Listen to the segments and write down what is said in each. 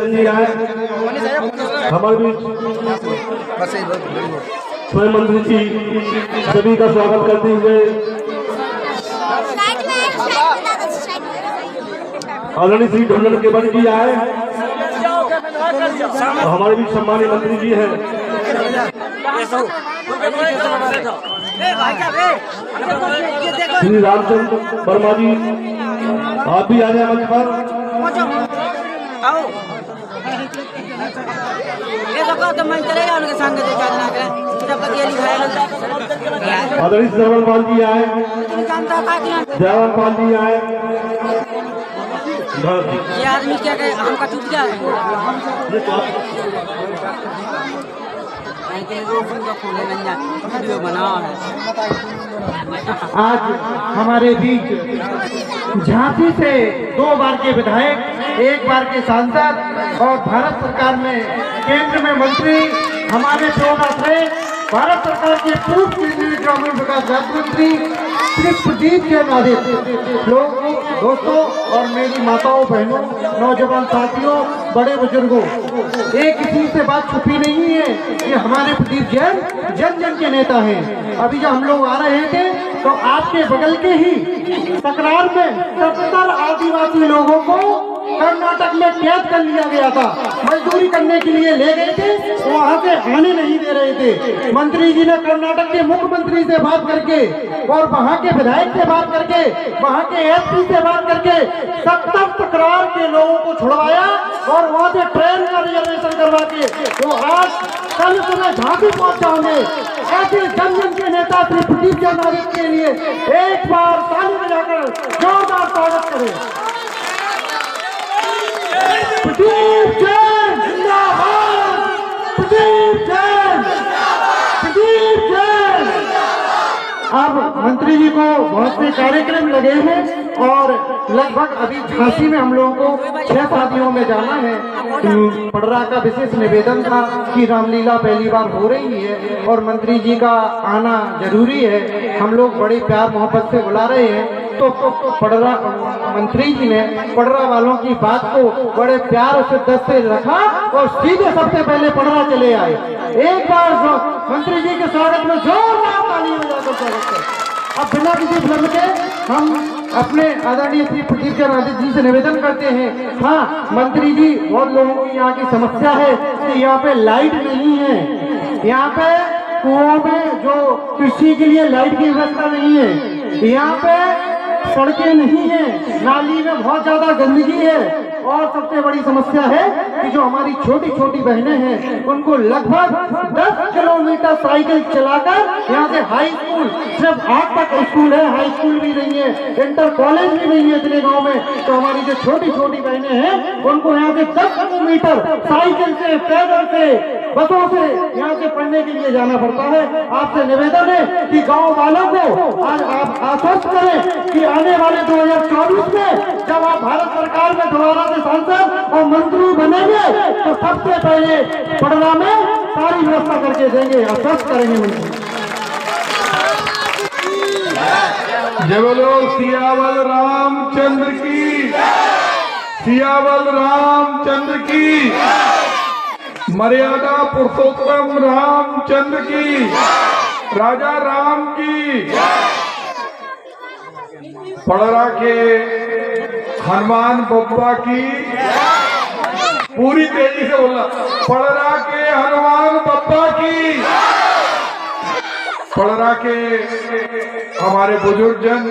San जी आए हमारे बीच, स्वयं मंत्री जी सभी का स्वागत करते हुए आदरणीय श्री ढोलन केवल जी आए, हमारे बीच सम्मानित मंत्री जी हैं श्री रामचंद्र वर्मा जी, आप भी आ जाए मंच पर। आदरणीय श्रवण पाल जी आए, जयवंत पाल जी आए। ये आदमी क्या कहे, हमका टूट गया है। आज हमारे बीच झांसी से 2 बार के विधायक, 1 बार के सांसद और भारत सरकार में केंद्र में मंत्री हमारे प्रोनाथरे भारत सरकार के पूर्व केंद्रीय ग्रामीण विकास राज्य मंत्री श्री प्रदीप के नादिर लोगों, दोस्तों और मेरी माताओं, बहनों, नौजवान साथियों, बड़े बुजुर्गों, एक किसी से बात छुपी नहीं है कि हमारे प्रदीप जैन जन जन के नेता हैं। अभी जब हम लोग आ रहे थे तो आपके बगल के ही सकरार में 70 आदिवासी लोगों को कर्नाटक में कैद कर लिया गया था। मजदूरी करने के लिए ले गए थे, वहां से आने नहीं दे रहे थे। मंत्री जी ने कर्नाटक के मुख्यमंत्री से बात करके और वहां के विधायक से बात करके, वहां के एसपी से बात करके 70 तकरार के लोगों को छुड़वाया और वहां से ट्रेन का रिजर्वेशन करवा के वो आज कल सुबह झांसी पहुंच जाओगे। ऐसे जन जन के नेता श्री प्रदीप जैन के लिए एक बार ताली बजाकर जोरदार स्वागत करें। प्रदीप जैन जिंदाबाद, प्रदीप जैन, प्रदीप जैन। अब मंत्री जी को बहुत से कार्यक्रम लगे हैं और लगभग अभी झांसी में हम लोगों को 6 शादियों में जाना है। पडरा का विशेष निवेदन था कि रामलीला पहली बार हो रही है और मंत्री जी का आना जरूरी है। हम लोग बड़े प्यार मोहब्बत से बुला रहे हैं तो पडरा मंत्री जी ने पडरा वालों की बात को बड़े प्यार से दस से रखा और सीधे सबसे पहले पडरा चले आए। एक बार मंत्री जी के स्वागत में जोरदार ताली बजाकर स्वागत करें। अब बिना किसी भ्रम के हम अपने आदरणीय श्री प्रदीप जैन जी से निवेदन करते हैं। हाँ मंत्री जी, बहुत लोगों की यहाँ की समस्या है कि यहाँ पे लाइट नहीं है, यहाँ पे कुओं में जो कृषि के लिए लाइट की व्यवस्था नहीं है, यहाँ पे सड़कें नहीं है, नाली में बहुत ज्यादा गंदगी है और सबसे बड़ी समस्या है कि जो हमारी छोटी छोटी बहनें हैं उनको लगभग 10 किलोमीटर साइकिल चलाकर यहाँ से हाई स्कूल, सिर्फ 8 तक स्कूल है, हाई स्कूल भी नहीं है, इंटर कॉलेज भी नहीं है इतने गांव में। तो हमारी जो छोटी छोटी बहनें हैं उनको यहाँ से 10 किलोमीटर साइकिल से, पैदल से, बसों से यहाँ से पढ़ने के लिए जाना पड़ता है। आपसे निवेदन है कि गाँव वालों को आज आप आश्वस्त करें कि आने वाले 2024 में जब आप भारत सरकार में दोबारा से सांसद और मंत्री बनेंगे तो सबसे पहले पडरा में सारी व्यवस्था करके देंगे, आश्वस्त करेंगे मंत्री। जय बोलो सियावल रामचंद्र की, सियावल रामचंद्र की, मर्यादा पुरुषोत्तम रामचंद्र की, राजा राम की। पडरा के हनुमान बप्पा की, पूरी तेजी से बोलना, पडरा के हनुमान बप्पा की। पडरा के हमारे बुजुर्गजन,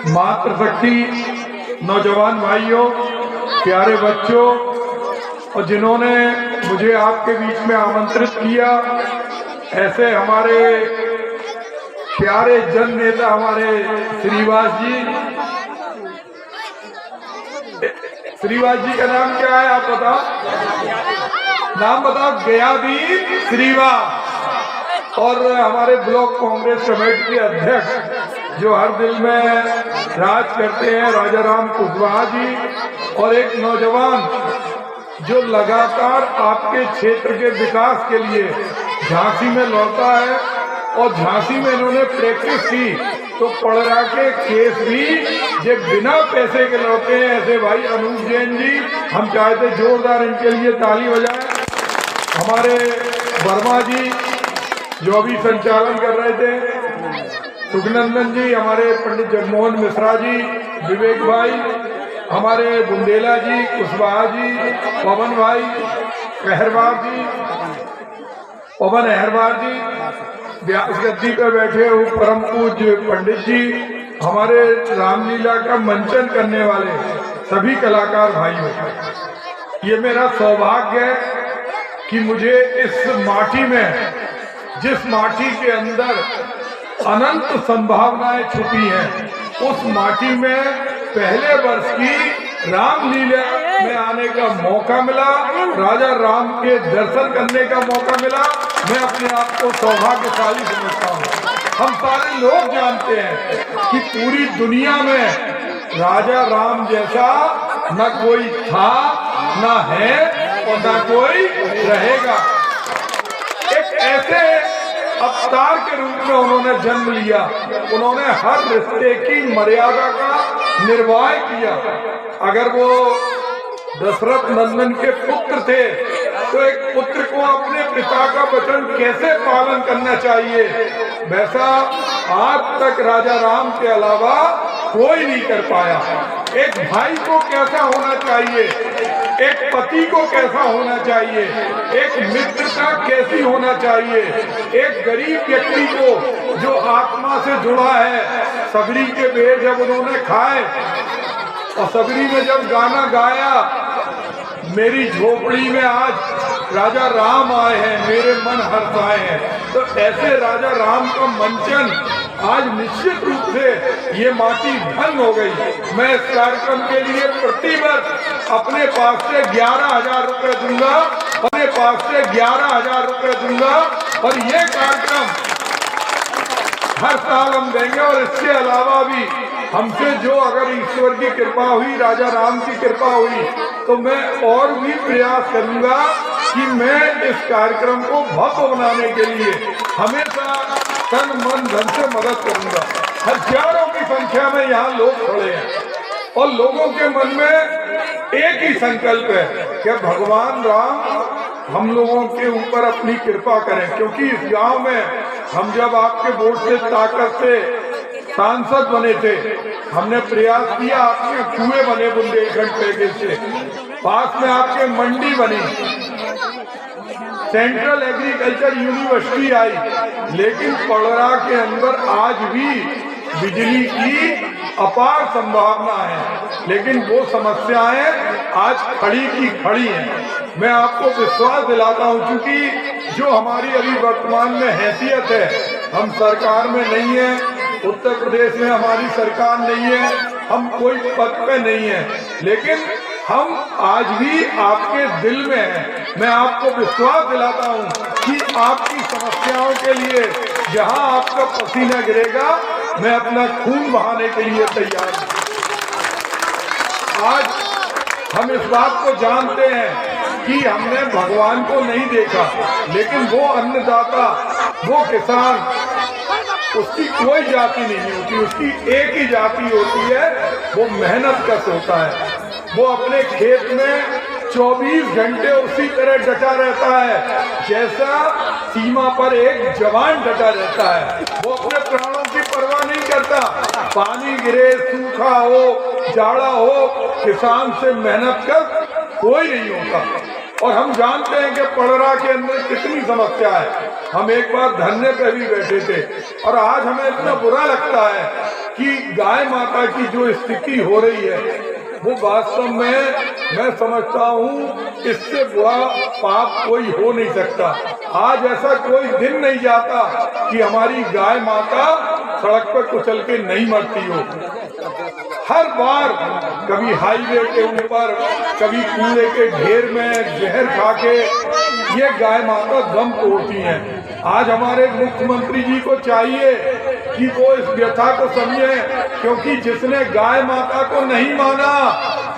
मातृशक्ति, नौजवान भाइयों, प्यारे बच्चों और जिन्होंने मुझे आपके बीच में आमंत्रित किया, ऐसे हमारे प्यारे जन नेता हमारे श्रीवास जी। श्रीवास जी का नाम क्या है आप बताओ, नाम बताओ। गयादीप श्रीवास। और हमारे ब्लॉक कांग्रेस कमेटी के अध्यक्ष जो हर दिल में राज करते हैं, राजा राम कुशवाहा जी। और एक नौजवान जो लगातार आपके क्षेत्र के विकास के लिए झांसी में लौटा है और झांसी में इन्होंने प्रैक्टिस की तो पड़रा के केस भी ये बिना पैसे के लौटे हैं। ऐसे भाई अनूप जैन जी, हम चाहते जोरदार इनके लिए ताली बजाएं। हमारे वर्मा जी जो अभी संचालन कर रहे थे, सुखनंदन जी, हमारे पंडित जगमोहन मिश्रा जी, विवेक भाई, हमारे बुंदेला जी, कुशवाहा जी, पवन भाई, पवन अहरवार जी, इस गद्दी पर बैठे हुए परम पूज्य पंडित जी, हमारे रामलीला का मंचन करने वाले सभी कलाकार भाइयों, ये मेरा सौभाग्य है कि मुझे इस माटी में, जिस माटी के अंदर अनंत संभावनाएं छुपी हैं, उस माटी में पहले वर्ष की रामलीला में आने का मौका मिला, राजा राम के दर्शन करने का मौका मिला। मैं अपने आप को सौभाग्यशाली समझता हूँ। हम सारे लोग जानते हैं कि पूरी दुनिया में राजा राम जैसा न कोई था, न है और न कोई रहेगा। एक ऐसे अवतार के रूप में उन्होंने जन्म लिया, उन्होंने हर रिश्ते की मर्यादा का निर्वाह किया। अगर वो दशरथ नंदन के पुत्र थे तो एक पुत्र को अपने पिता का वचन कैसे पालन करना चाहिए, वैसा आज तक राजा राम के अलावा कोई नहीं कर पाया। एक भाई को कैसा होना चाहिए, एक पति को कैसा होना चाहिए, एक मित्रता कैसी होना चाहिए, एक गरीब व्यक्ति को जो आत्मा से जुड़ा है, सबरी के बेर जब उन्होंने खाए और सबरी में जब गाना गाया, मेरी झोपड़ी में आज राजा राम आए हैं, मेरे मन हर्षाए हैं, तो ऐसे राजा राम का मंचन आज निश्चित रूप से ये माटी धन हो गई। मैं इस कार्यक्रम के लिए प्रतिवर्ष अपने पास से 11,000 रुपए दूंगा, अपने पास से 11,000 रुपए दूंगा और ये कार्यक्रम हर साल हम देंगे। और इसके अलावा भी हमसे जो अगर ईश्वर की कृपा हुई, राजा राम की कृपा हुई, तो मैं और भी प्रयास करूंगा कि मैं इस कार्यक्रम को भव्य बनाने के लिए हमेशा तन मन धन से मदद करूंगा। हजारों की संख्या में यहाँ लोग खड़े हैं और लोगों के मन में एक ही संकल्प है कि भगवान राम हम लोगों के ऊपर अपनी कृपा करें, क्योंकि इस गांव में हम जब आपके वोट से ताकत से सांसद बने थे, हमने प्रयास किया, आपके कुएं बने बुंदेलखंड पैकेज से, पास में आपके मंडी बनी, सेंट्रल एग्रीकल्चर यूनिवर्सिटी आई, लेकिन पड़रा के अंदर आज भी बिजली की अपार संभावना है, लेकिन वो समस्याएं आज खड़ी की खड़ी हैं। मैं आपको विश्वास दिलाता हूं, क्योंकि जो हमारी अभी वर्तमान में हैसियत है, हम सरकार में नहीं है, उत्तर प्रदेश में हमारी सरकार नहीं है, हम कोई पद पे नहीं है, लेकिन हम आज भी आपके दिल में हैं। मैं आपको विश्वास दिलाता हूं कि आपकी समस्याओं के लिए जहां आपका पसीना गिरेगा, मैं अपना खून बहाने के लिए तैयार हूं। आज हम इस बात को जानते हैं कि हमने भगवान को नहीं देखा, लेकिन वो अन्नदाता, वो किसान, उसकी कोई जाति नहीं होती, उसकी एक ही जाति होती है, वो मेहनत कश होता है। वो अपने खेत में 24 घंटे उसी तरह डटा रहता है जैसा सीमा पर एक जवान डटा रहता है। वो अपने प्राणों की परवाह नहीं करता, पानी गिरे, सूखा हो, जाड़ा हो, किसान से मेहनत कर कोई नहीं होता। और हम जानते हैं कि पड़रा के अंदर कितनी समस्या है। हम एक बार धरने पे भी बैठे थे और आज हमें इतना बुरा लगता है कि गाय माता की जो स्थिति हो रही है, वो वास्तव में मैं समझता हूँ इससे बुरा पाप कोई हो नहीं सकता। आज ऐसा कोई दिन नहीं जाता कि हमारी गाय माता सड़क पर कुचल के नहीं मरती हो। हर बार कभी हाईवे के ऊपर, कभी कूड़े के ढेर में जहर खा के ये गाय माता दम तोड़ती हैं। आज हमारे मुख्यमंत्री जी को चाहिए कि वो इस व्यथा को समझे, क्योंकि जिसने गाय माता को नहीं माना,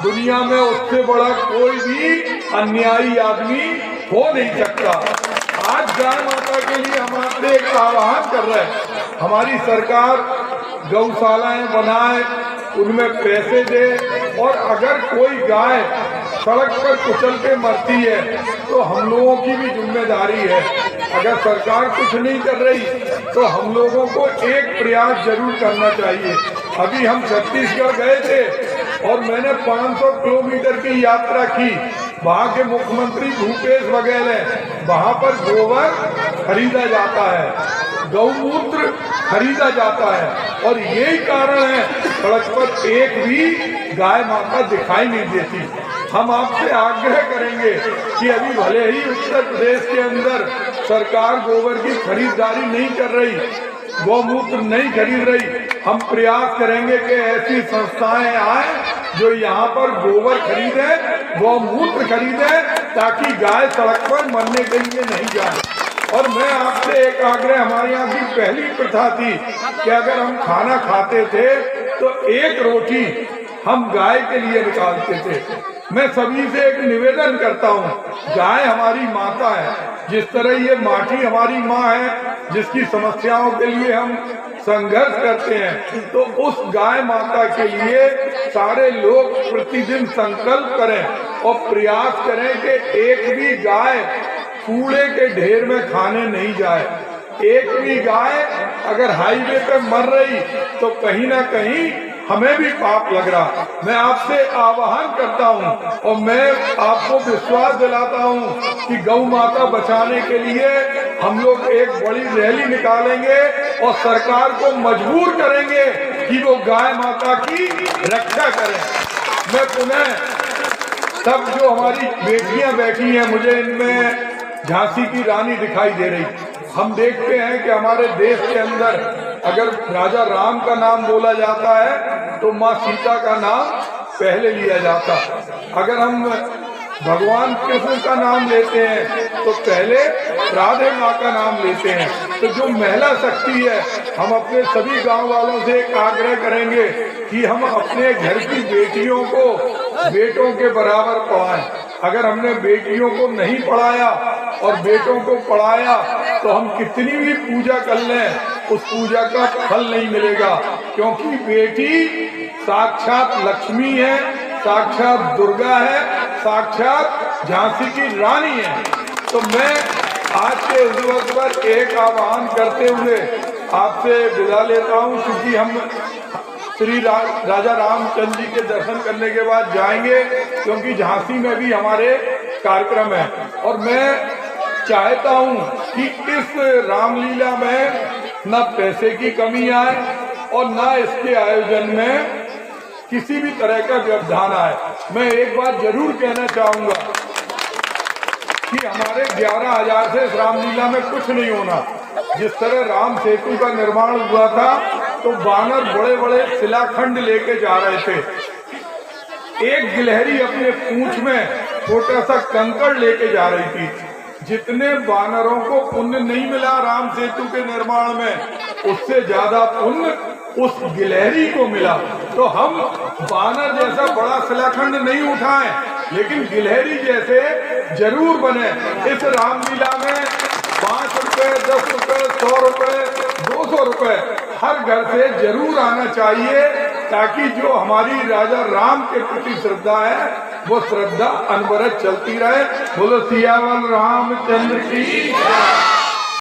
दुनिया में उससे बड़ा कोई भी अन्यायी आदमी हो नहीं सकता। आज गाय माता के लिए हम आपसे एक आह्वान कर रहे हैं। हमारी सरकार गौशालाएं बनाए, उनमें पैसे दे, और अगर कोई गाय सड़क पर कुचल के मरती है तो हम लोगों की भी जिम्मेदारी है। अगर सरकार कुछ नहीं कर रही तो हम लोगों को एक प्रयास जरूर करना चाहिए। अभी हम छत्तीसगढ़ गए थे और मैंने 500 किलोमीटर की यात्रा की। वहाँ के मुख्यमंत्री भूपेश बघेल हैं, वहाँ पर गोबर खरीदा जाता है, गौमूत्र खरीदा जाता है, और यही कारण है सड़क पर एक भी गाय माता दिखाई नहीं देती। हम आपसे आग्रह करेंगे कि अभी भले ही उत्तर प्रदेश के अंदर सरकार गोबर की खरीदारी नहीं कर रही, गौमूत्र नहीं खरीद रही, हम प्रयास करेंगे कि ऐसी संस्थाएं आए जो यहाँ पर गोबर खरीदे, गौमूत्र खरीदे, ताकि गाय सड़क पर मरने के लिए नहीं जाए। और मैं आपसे एक आग्रह, हमारे यहाँ की पहली प्रथा थी कि अगर हम खाना खाते थे तो एक रोटी हम गाय के लिए निकालते थे। मैं सभी से एक निवेदन करता हूँ, गाय हमारी माता है, जिस तरह ये माटी हमारी माँ है जिसकी समस्याओं के लिए हम संघर्ष करते हैं, तो उस गाय माता के लिए सारे लोग प्रतिदिन संकल्प करें और प्रयास करें कि एक भी गाय कूड़े के ढेर में खाने नहीं जाए। एक भी गाय अगर हाईवे पे मर रही तो कहीं ना कहीं हमें भी पाप लग रहा। मैं आपसे आह्वान करता हूं और मैं आपको विश्वास दिलाता हूं कि गौ माता बचाने के लिए हम लोग एक बड़ी रैली निकालेंगे और सरकार को मजबूर करेंगे कि वो गाय माता की रक्षा करें। मैं पुनः सब जो हमारी बेटियां बैठी हैं, मुझे इनमें झांसी की रानी दिखाई दे रही। हम देखते हैं कि हमारे देश के अंदर अगर राजा राम का नाम बोला जाता है तो माँ सीता का नाम पहले लिया जाता। अगर हम भगवान कृष्ण का नाम लेते हैं तो पहले राधे माँ का नाम लेते हैं। तो जो महिला शक्ति है, हम अपने सभी गांव वालों से एक आग्रह करेंगे कि हम अपने घर की बेटियों को बेटों के बराबर पढ़ाएं। अगर हमने बेटियों को नहीं पढ़ाया और बेटों को पढ़ाया तो हम कितनी भी पूजा कर लें, उस पूजा का फल नहीं मिलेगा, क्योंकि बेटी साक्षात लक्ष्मी है, साक्षात दुर्गा है, साक्षात झांसी की रानी है। तो मैं आज के इस दिवस पर एक आह्वान करते हुए आपसे विदा लेता हूँ, क्योंकि हम श्री राजा रामचंद्र जी के दर्शन करने के बाद जाएंगे, क्योंकि झांसी में भी हमारे कार्यक्रम है। और मैं चाहता हूं कि इस रामलीला में न पैसे की कमी आए और न इसके आयोजन में किसी भी तरह का व्यवधान आए। मैं एक बात जरूर कहना चाहूंगा कि हमारे 11,000 से इस रामलीला में कुछ नहीं होना। जिस तरह राम सेतु का निर्माण हुआ था तो वानर बड़े बड़े शिलाखंड लेके जा रहे थे, एक गिलहरी अपने पूंछ में छोटा सा कंकड़ लेके जा रही थी। जितने वानरों को पुण्य नहीं मिला राम सेतु के निर्माण में, उससे ज्यादा पुण्य उस गिलहरी को मिला। तो हम वानर जैसा बड़ा शिलाखंड नहीं उठाएं, लेकिन गिलहरी जैसे जरूर बने। इस रामलीला में 5 रुपए, 10 रुपए, 100 रुपए, 200 रुपए हर घर से जरूर आना चाहिए, ताकि जो हमारी राजा राम के प्रति श्रद्धा है वो श्रद्धा अनवरत चलती रहे। बोलो सियावर रामचंद्र की।